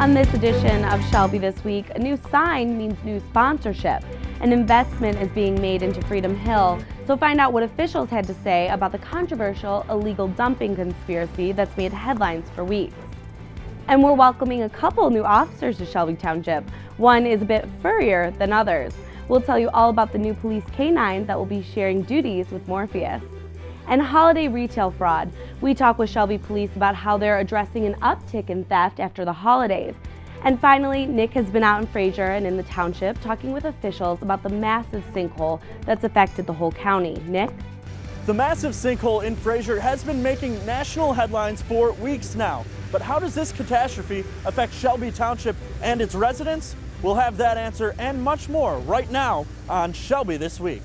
On this edition of Shelby This Week, a new sign means new sponsorship. An investment is being made into Freedom Hill, so find out what officials had to say about the controversial illegal dumping conspiracy that's made headlines for weeks. And we're welcoming a couple new officers to Shelby Township. One is a bit furrier than others. We'll tell you all about the new police canine that will be sharing duties with Morpheus. And holiday retail fraud. We talk with Shelby Police about how they're addressing an uptick in theft after the holidays. And finally, Nick has been out in Fraser and in the township talking with officials about the massive sinkhole that's affected the whole county. Nick? The massive sinkhole in Fraser has been making national headlines for weeks now. But how does this catastrophe affect Shelby Township and its residents? We'll have that answer and much more right now on Shelby This Week.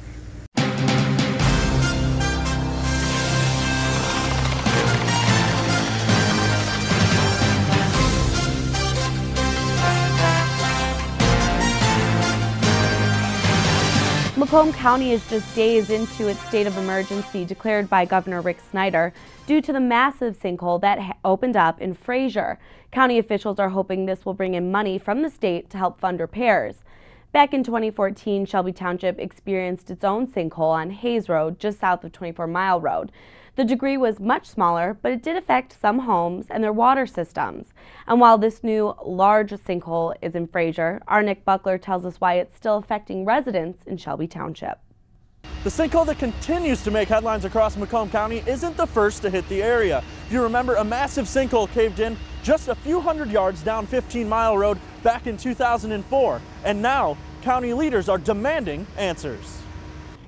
Macomb County is just days into its state of emergency declared by Governor Rick Snyder due to the massive sinkhole that opened up in Fraser. County officials are hoping this will bring in money from the state to help fund repairs. Back in 2014, Shelby Township experienced its own sinkhole on Hayes Road, just south of 24 Mile Road. The degree was much smaller, but it did affect some homes and their water systems. And while this new large sinkhole is in Fraser, our Nick Buckler tells us why it's still affecting residents in Shelby Township. The sinkhole that continues to make headlines across Macomb County isn't the first to hit the area. If you remember, a massive sinkhole caved in just a few hundred yards down 15 Mile Road back in 2004. And now, county leaders are demanding answers.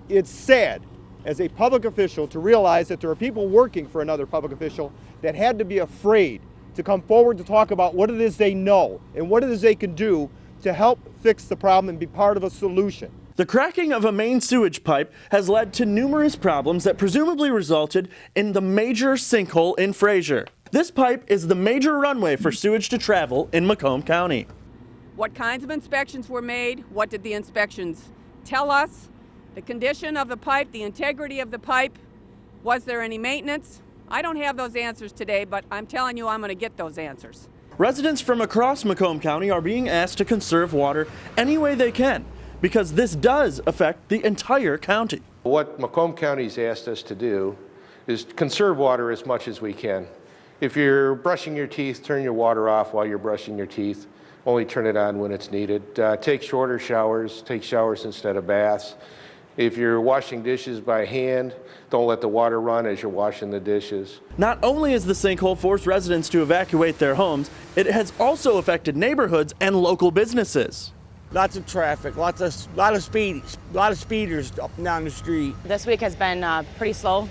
It's sad as a public official to realize that there are people working for another public official that had to be afraid to come forward to talk about what it is they know and what it is they can do to help fix the problem and be part of a solution. The cracking of a main sewage pipe has led to numerous problems that presumably resulted in the major sinkhole in Fraser. This pipe is the major runway for sewage to travel in Macomb County. What kinds of inspections were made? What did the inspections tell us? The condition of the pipe, the integrity of the pipe, was there any maintenance? I don't have those answers today, but I'm telling you I'm going to get those answers. Residents from across Macomb County are being asked to conserve water any way they can, because this does affect the entire county. What Macomb County's asked us to do is conserve water as much as we can. If you're brushing your teeth, turn your water off while you're brushing your teeth. Only turn it on when it's needed. Take shorter showers, take showers instead of baths. If you're washing dishes by hand, don't let the water run as you're washing the dishes. Not only has the sinkhole forced residents to evacuate their homes, it has also affected neighborhoods and local businesses. Lots of traffic, lot of speeders up and down the street. This week has been pretty slow.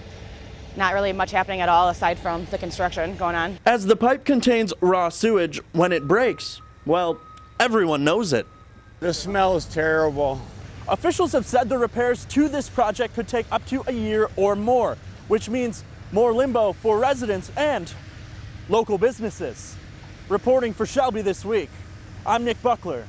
Not really much happening at all aside from the construction going on. As the pipe contains raw sewage, when it breaks, well, everyone knows it. The smell is terrible. Officials have said the repairs to this project could take up to a year or more, which means more limbo for residents and local businesses. Reporting for Shelby This Week, I'm Nick Buckler.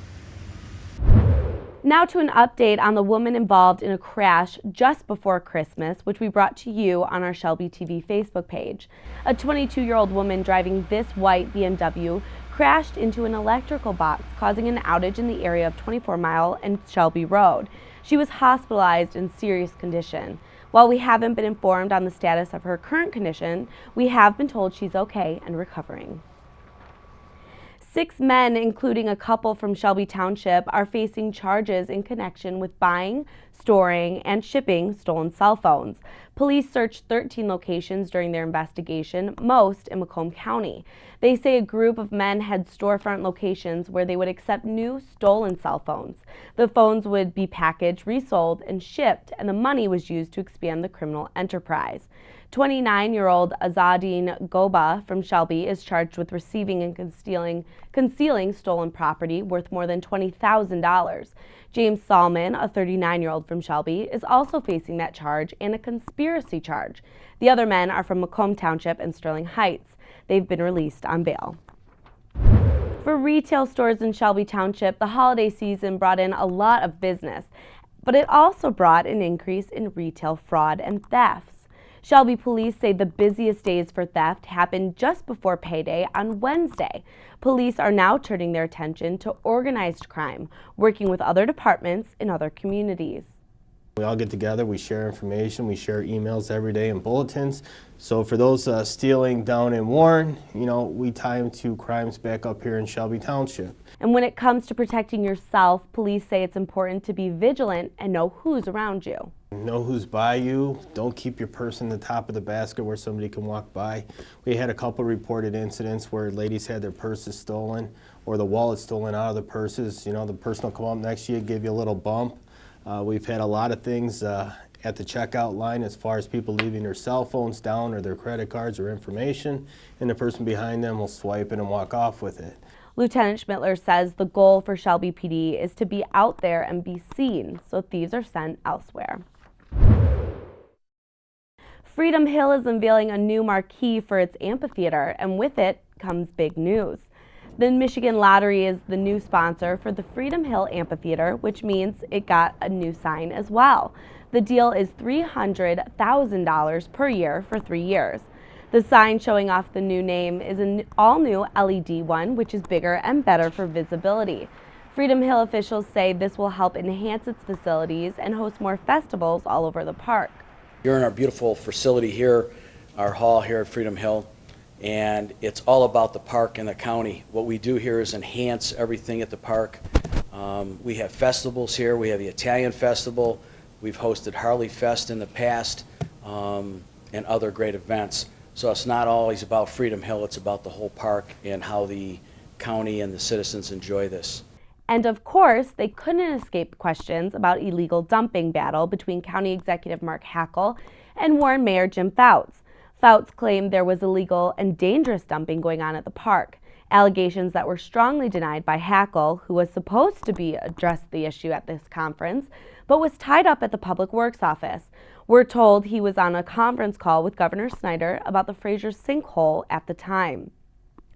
Now to an update on the woman involved in a crash just before Christmas, which we brought to you on our Shelby TV Facebook page. A 22-year-old woman driving this white BMW crashed into an electrical box, causing an outage in the area of 24 Mile and Shelby Road. She was hospitalized in serious condition. While we haven't been informed on the status of her current condition, we have been told she's okay and recovering. 6 men, including a couple from Shelby Township, are facing charges in connection with buying, storing, and shipping stolen cell phones. Police searched 13 locations during their investigation, most in Macomb County. They say a group of men had storefront locations where they would accept new stolen cell phones. The phones would be packaged, resold, and shipped, and the money was used to expand the criminal enterprise. 29-year-old Azadine Goba from Shelby is charged with receiving and concealing stolen property worth more than $20,000. James Salmon, a 39-year-old from Shelby, is also facing that charge and a conspiracy charge. The other men are from Macomb Township and Sterling Heights. They've been released on bail. For retail stores in Shelby Township, the holiday season brought in a lot of business, but it also brought an increase in retail fraud and thefts. Shelby police say the busiest days for theft happened just before payday on Wednesday. Police are now turning their attention to organized crime, working with other departments in other communities. We all get together, we share information, we share emails every day and bulletins. So for those stealing down in Warren, we tie them to crimes back up here in Shelby Township. And when it comes to protecting yourself, police say it's important to be vigilant and know who's around you. Know who's by you. Don't keep your purse in the top of the basket where somebody can walk by. We had a couple reported incidents where ladies had their purses stolen or the wallet stolen out of the purses. The person will come up next to you, give you a little bump. We've had a lot of things at the checkout line as far as people leaving their cell phones down or their credit cards or information, and the person behind them will swipe it and walk off with it. Lieutenant Schmittler says the goal for Shelby PD is to be out there and be seen, so thieves are sent elsewhere. Freedom Hill is unveiling a new marquee for its amphitheater, and with it comes big news. The Michigan Lottery is the new sponsor for the Freedom Hill Amphitheater, which means it got a new sign as well. The deal is $300,000 per year for 3 years. The sign showing off the new name is an all-new LED one, which is bigger and better for visibility. Freedom Hill officials say this will help enhance its facilities and host more festivals all over the park. You're in our beautiful facility here, our hall here at Freedom Hill, and it's all about the park and the county. What we do here is enhance everything at the park. We have festivals here. We have the Italian Festival. We've hosted Harley Fest in the past and other great events. So it's not always about Freedom Hill, it's about the whole park and how the county and the citizens enjoy this. And of course, they couldn't escape questions about illegal dumping battle between County Executive Mark Hackel and Warren Mayor Jim Fouts. Fouts claimed there was illegal and dangerous dumping going on at the park, allegations that were strongly denied by Hackel, who was supposed to address the issue at this conference, but was tied up at the Public Works office. We're told he was on a conference call with Governor Snyder about the Fraser sinkhole at the time.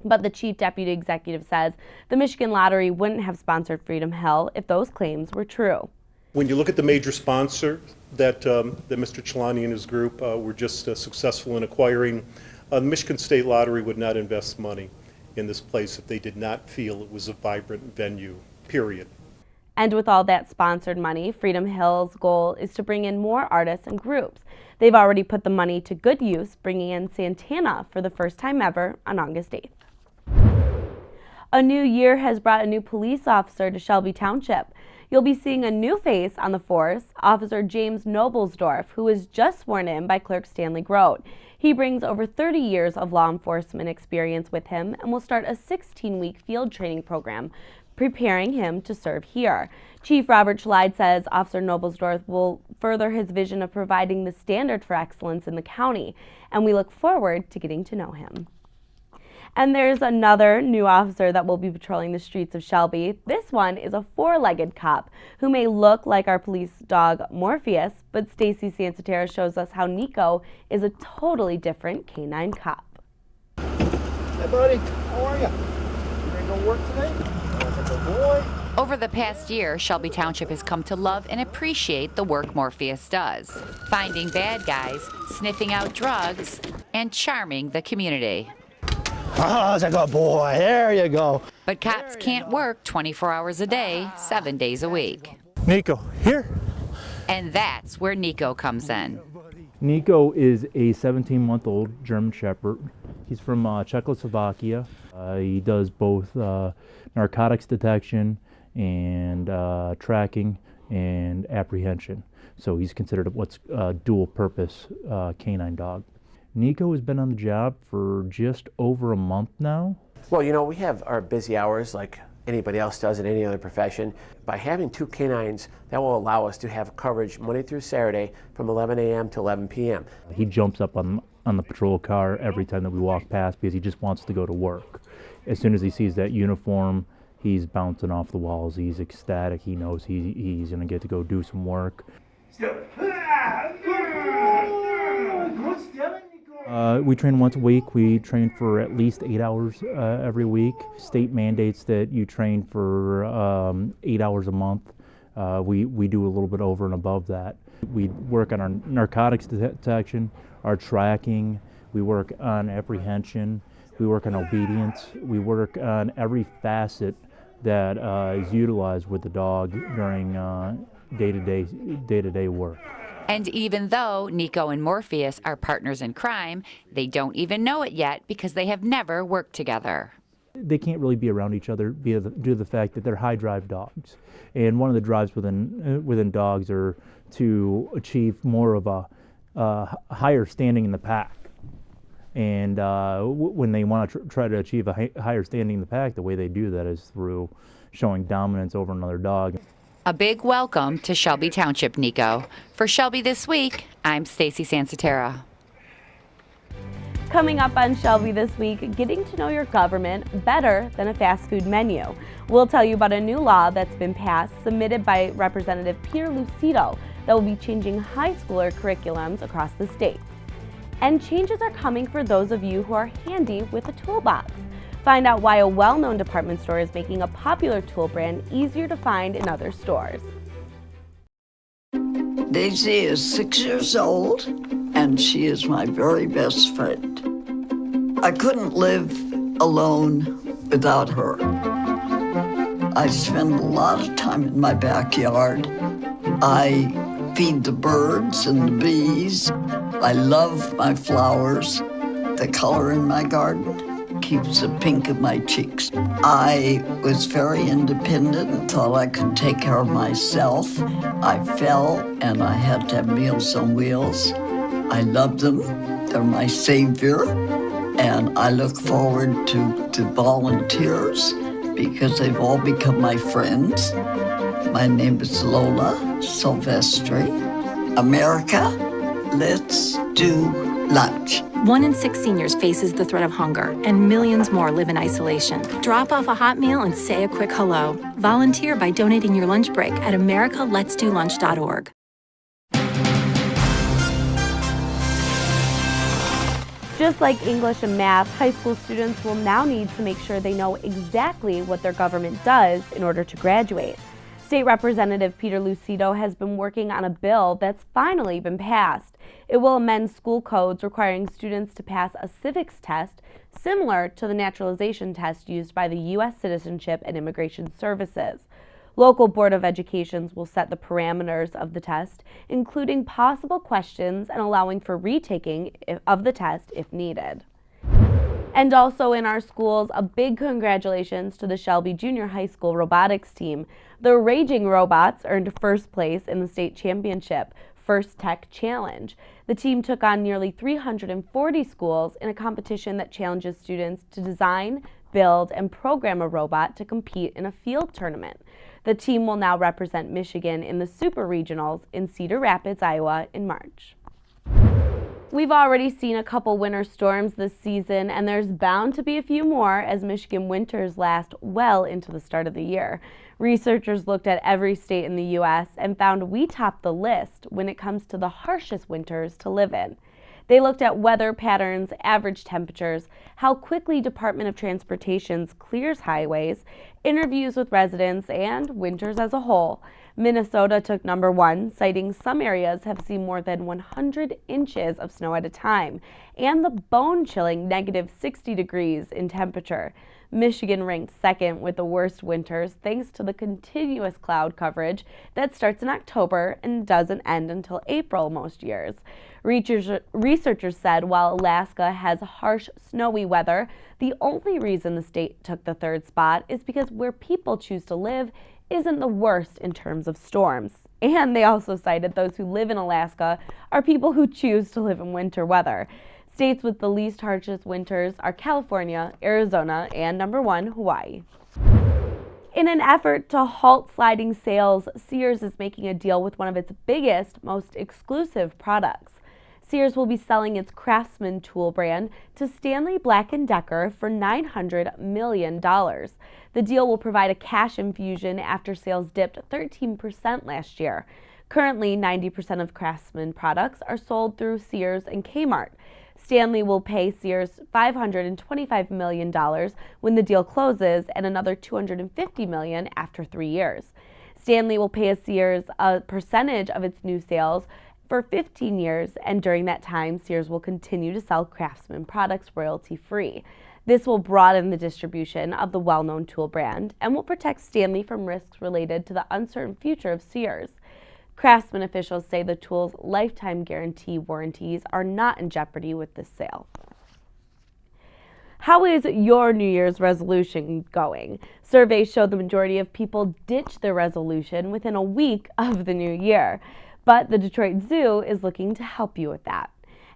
But the chief deputy executive says the Michigan Lottery wouldn't have sponsored Freedom Hill if those claims were true. When you look at the major sponsor that Mr. Chelani and his group were just successful in acquiring, the Michigan State Lottery would not invest money in this place if they did not feel it was a vibrant venue, period. And with all that sponsored money, Freedom Hill's goal is to bring in more artists and groups. They've already put the money to good use, bringing in Santana for the first time ever on August 8th. A new year has brought a new police officer to Shelby Township. You'll be seeing a new face on the force, Officer James Noblesdorf, who was just sworn in by Clerk Stanley Grote. He brings over 30 years of law enforcement experience with him and will start a 16-week field training program, preparing him to serve here. Chief Robert Schlide says Officer Noblesdorf will further his vision of providing the standard for excellence in the county, and we look forward to getting to know him. And there's another new officer that will be patrolling the streets of Shelby. This one is a four-legged cop who may look like our police dog Morpheus, but Stacy Sansatera shows us how Nico is a totally different canine cop. Hey buddy, how are you? You ready to go work today? Good boy. Over the past year, Shelby Township has come to love and appreciate the work Morpheus does, finding bad guys, sniffing out drugs, and charming the community. Oh, that's a good boy. There you go. But cops can't work 24 hours a day, 7 days a week. Nico, here. And that's where Nico comes in. Nico is a 17-month-old German Shepherd. He's from Czechoslovakia. He does both narcotics detection and tracking and apprehension. So he's considered what's a dual-purpose canine dog. Nico has been on the job for just over a month now. Well, you know, we have our busy hours like anybody else does in any other profession. By having two canines, that will allow us to have coverage Monday through Saturday from 11 a.m. to 11 p.m. He jumps up on the patrol car every time that we walk past because he just wants to go to work. As soon as he sees that uniform, he's bouncing off the walls. He's ecstatic. He knows he's going to get to go do some work. We train once a week. We train for at least 8 hours every week. State mandates that you train for 8 hours a month. We do a little bit over and above that. We work on our narcotics detection. our tracking, we work on apprehension, we work on obedience, we work on every facet that is utilized with the dog during day-to-day work. And even though Nico and Morpheus are partners in crime, they don't even know it yet because they have never worked together. They can't really be around each other due to the fact that they're high-drive dogs. And one of the drives within dogs are to achieve more of a higher standing in the pack. And when they want to try to achieve a higher standing in the pack, the way they do that is through showing dominance over another dog. A big welcome to Shelby Township, Nico. For Shelby This Week, I'm Stacy Sansatera. Coming up on Shelby This Week, getting to know your government better than a fast food menu. We'll tell you about a new law that's been passed, submitted by Representative Peter Lucido, that will be changing high schooler curriculums across the state. And changes are coming for those of you who are handy with a toolbox. Find out why a well-known department store is making a popular tool brand easier to find in other stores. Daisy is 6 years old, and she is my very best friend. I couldn't live alone without her. I spend a lot of time in my backyard. I feed the birds and the bees. I love my flowers. The color in my garden keeps the pink in my cheeks. I was very independent and thought I could take care of myself. I fell and I had to have Meals on Wheels. I love them. They're my savior. And I look forward to volunteers because they've all become my friends. My name is Lola Silvestri. America, let's do lunch. 1 in 6 seniors faces the threat of hunger, and millions more live in isolation. Drop off a hot meal and say a quick hello. Volunteer by donating your lunch break at americaletsdolunch.org. Just like English and math, high school students will now need to make sure they know exactly what their government does in order to graduate. State Representative Peter Lucido has been working on a bill that's finally been passed. It will amend school codes requiring students to pass a civics test similar to the naturalization test used by the U.S. Citizenship and Immigration Services. Local Board of Educations will set the parameters of the test, including possible questions and allowing for retaking of the test if needed. And also in our schools, a big congratulations to the Shelby Junior High School robotics team. The Raging Robots earned first place in the state championship, First Tech Challenge. The team took on nearly 340 schools in a competition that challenges students to design, build, and program a robot to compete in a field tournament. The team will now represent Michigan in the Super Regionals in Cedar Rapids, Iowa in March. We've already seen a couple winter storms this season, and there's bound to be a few more as Michigan winters last well into the start of the year. Researchers looked at every state in the U.S. and found we topped the list when it comes to the harshest winters to live in. They looked at weather patterns, average temperatures, how quickly Department of Transportation clears highways, interviews with residents, and winters as a whole. Minnesota took number 1, citing some areas have seen more than 100 inches of snow at a time, and the bone-chilling negative 60 degrees in temperature. Michigan ranked second with the worst winters thanks to the continuous cloud coverage that starts in October and doesn't end until April most years. Researchers said while Alaska has harsh, snowy weather, the only reason the state took the 3rd spot is because where people choose to live isn't the worst in terms of storms. And they also cited those who live in Alaska are people who choose to live in winter weather. States with the least harshest winters are California, Arizona, and number 1, Hawaii. In an effort to halt sliding sales, Sears is making a deal with one of its biggest, most exclusive products. Sears will be selling its Craftsman tool brand to Stanley Black & Decker for $900 million. The deal will provide a cash infusion after sales dipped 13% last year. Currently, 90% of Craftsman products are sold through Sears and Kmart. Stanley will pay Sears $525 million when the deal closes and another $250 million after 3 years. Stanley will pay Sears a percentage of its new sales for 15 years, and during that time, Sears will continue to sell Craftsman products royalty-free. This will broaden the distribution of the well-known tool brand and will protect Stanley from risks related to the uncertain future of Sears. Craftsman officials say the tool's lifetime guarantee warranties are not in jeopardy with this sale. How is your New Year's resolution going? Surveys show the majority of people ditch their resolution within a week of the new year, but the Detroit Zoo is looking to help you with that.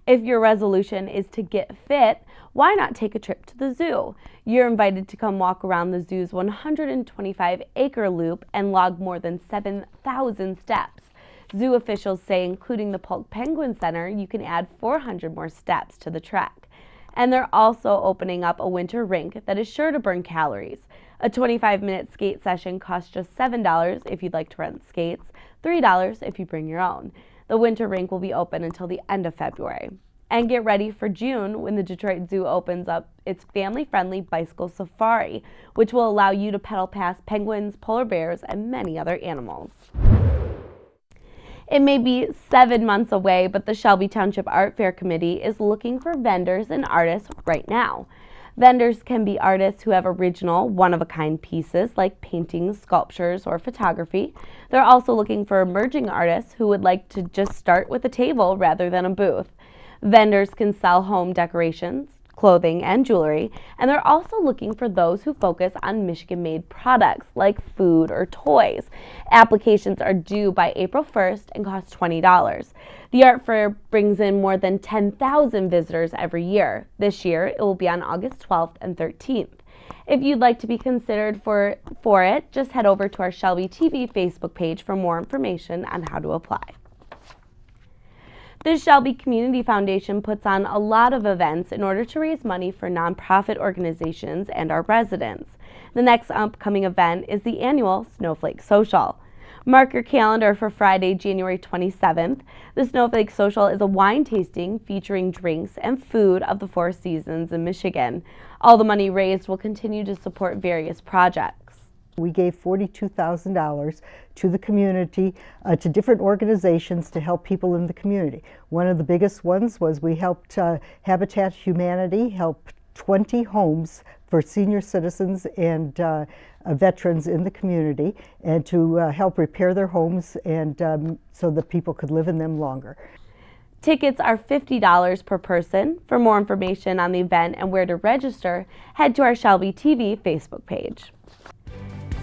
If your resolution is to get fit, why not take a trip to the zoo? You're invited to come walk around the zoo's 125-acre loop and log more than 7,000 steps. Zoo officials say, including the Polk Penguin Center, you can add 400 more steps to the trek. And they're also opening up a winter rink that is sure to burn calories. A 25-minute skate session costs just $7 if you'd like to rent skates, $3 if you bring your own. The winter rink will be open until the end of February. And get ready for June when the Detroit Zoo opens up its family-friendly bicycle safari, which will allow you to pedal past penguins, polar bears, and many other animals. It may be 7 months away, but the Shelby Township Art Fair Committee is looking for vendors and artists right now. Vendors can be artists who have original, one-of-a-kind pieces like paintings, sculptures, or photography. They're also looking for emerging artists who would like to just start with a table rather than a booth. Vendors can sell home decorations, clothing, and jewelry, and they're also looking for those who focus on Michigan-made products like food or toys. Applications are due by April 1st and cost $20. The art fair brings in more than 10,000 visitors every year. This year, it will be on August 12th and 13th. If you'd like to be considered for it, just head over to our Shelby TV Facebook page for more information on how to apply. The Shelby Community Foundation puts on a lot of events in order to raise money for nonprofit organizations and our residents. The next upcoming event is the annual Snowflake Social. Mark your calendar for Friday, January 27th. The Snowflake Social is a wine tasting featuring drinks and food of the Four Seasons in Michigan. All the money raised will continue to support various projects. We gave $42,000 to the community, to different organizations to help people in the community. One of the biggest ones was we helped Habitat Humanity help 20 homes for senior citizens and veterans in the community, and to help repair their homes and so that people could live in them longer. Tickets are $50 per person. For more information on the event and where to register, head to our Shelby TV Facebook page.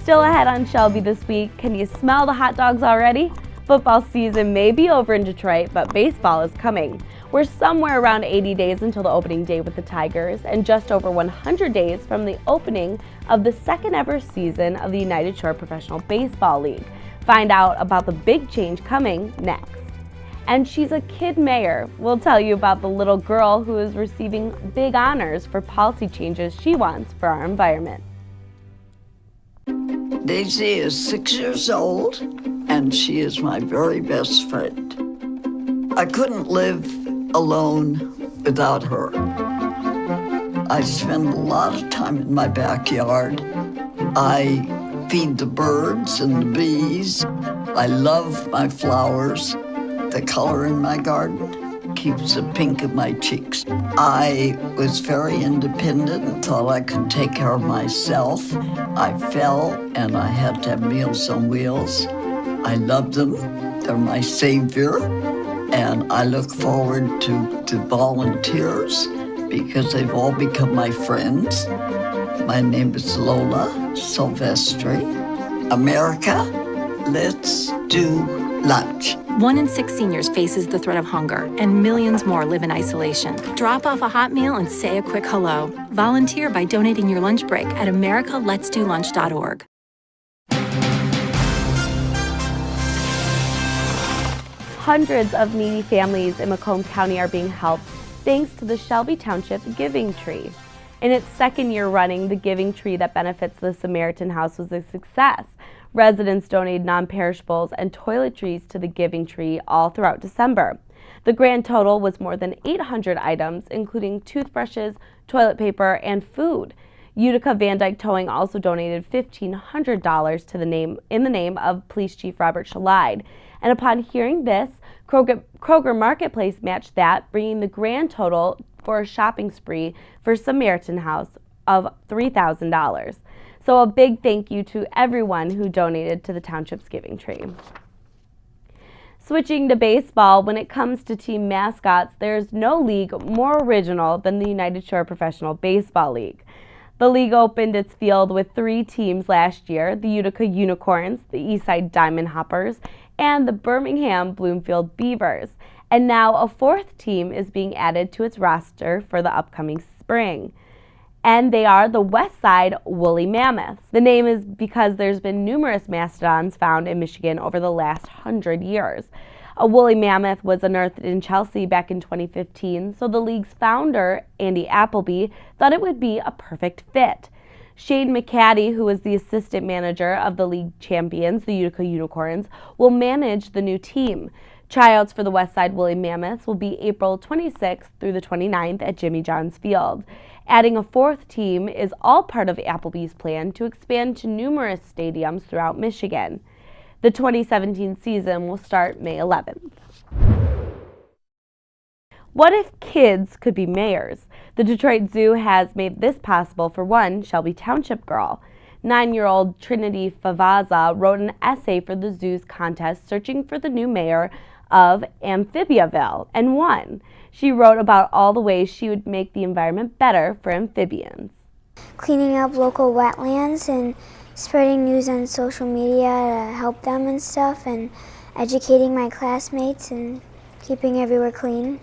Still ahead on Shelby this week, can you smell the hot dogs already? Football season may be over in Detroit, but baseball is coming. We're somewhere around 80 days until the opening day with the Tigers, and just over 100 days from the opening of the second ever season of the United Shore Professional Baseball League. Find out about the big change coming next. And she's a kid mayor. We'll tell you about the little girl who is receiving big honors for policy changes she wants for our environment. Daisy is 6 years old, and she is my very best friend. I couldn't live alone without her. I spend a lot of time in my backyard. I feed the birds and the bees. I love my flowers. The color in my garden keeps the pink in my cheeks. I was very independent and thought I could take care of myself. I fell and I had to have Meals on Wheels. I love them. They're my savior. And I look forward to volunteers because they've all become my friends. My name is Lola Silvestri. America, let's do lunch. 1 in 6 seniors faces the threat of hunger, and millions more live in isolation. Drop off a hot meal and say a quick hello. Volunteer by donating your lunch break at americaletsdolunch.org. Hundreds of needy families in Macomb County are being helped thanks to the Shelby Township Giving Tree. In its second year running, the Giving Tree that benefits the Samaritan House was a success. Residents donated non-perishables and toiletries to the Giving Tree all throughout December. The grand total was more than 800 items, including toothbrushes, toilet paper, and food. Utica Van Dyke Towing also donated $1,500 in the name of Police Chief Robert Shalide. And upon hearing this, Kroger Marketplace matched that, bringing the grand total for a shopping spree for Samaritan House of $3,000. So a big thank you to everyone who donated to the Township's Giving Tree. Switching to baseball, when it comes to team mascots, there's no league more original than the United Shore Professional Baseball League. The league opened its field with 3 teams last year, the Utica Unicorns, the Eastside Diamond Hoppers, and the Birmingham Bloomfield Beavers. And now a 4th team is being added to its roster for the upcoming spring. And they are the Westside Woolly Mammoths. The name is because there's been numerous mastodons found in Michigan over the last 100 years. A woolly mammoth was unearthed in Chelsea back in 2015, so the league's founder, Andy Appleby, thought it would be a perfect fit. Shane McCaddy, who is the assistant manager of the league champions, the Utica Unicorns, will manage the new team. Tryouts for the Westside Woolly Mammoths will be April 26th through the 29th at Jimmy John's Field. Adding a 4th team is all part of Appleby's plan to expand to numerous stadiums throughout Michigan. The 2017 season will start May 11th. What if kids could be mayors? The Detroit Zoo has made this possible for one Shelby Township girl. 9-year-old Trinity Favaza wrote an essay for the zoo's contest searching for the new mayor of Amphibiaville and won. She wrote about all the ways she would make the environment better for amphibians. Cleaning up local wetlands and spreading news on social media to help them and stuff, and educating my classmates and keeping everywhere clean.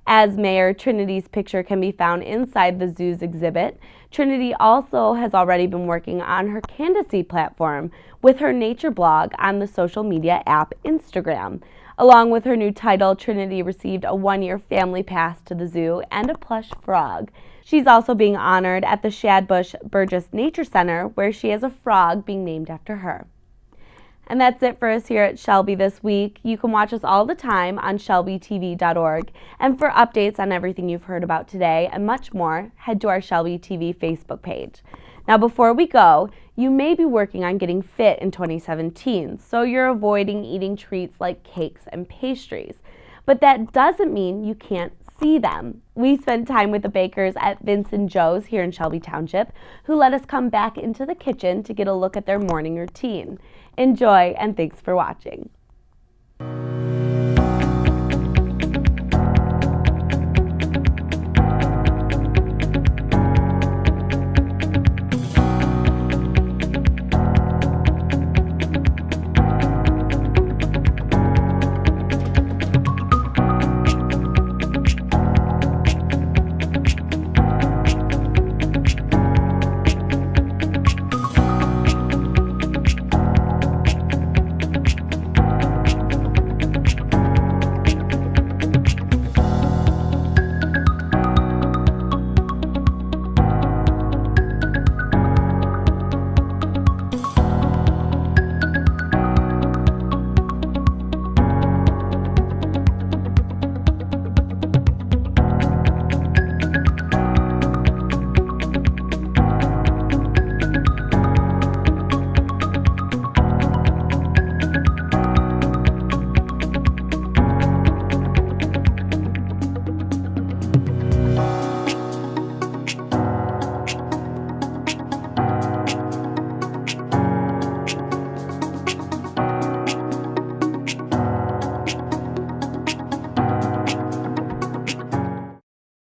As mayor, Trinity's picture can be found inside the zoo's exhibit. Trinity also has already been working on her candidacy platform with her nature blog on the social media app Instagram. Along with her new title, Trinity received a 1-year family pass to the zoo and a plush frog. She's also being honored at the Shadbush Burgess Nature Center, where she has a frog being named after her. And that's it for us here at Shelby this week. You can watch us all the time on shelbytv.org. And for updates on everything you've heard about today and much more, head to our Shelby TV Facebook page. Now, before we go, you may be working on getting fit in 2017, so you're avoiding eating treats like cakes and pastries. But that doesn't mean you can't see them. We spent time with the bakers at Vince and Joe's here in Shelby Township, who let us come back into the kitchen to get a look at their morning routine. Enjoy, and thanks for watching.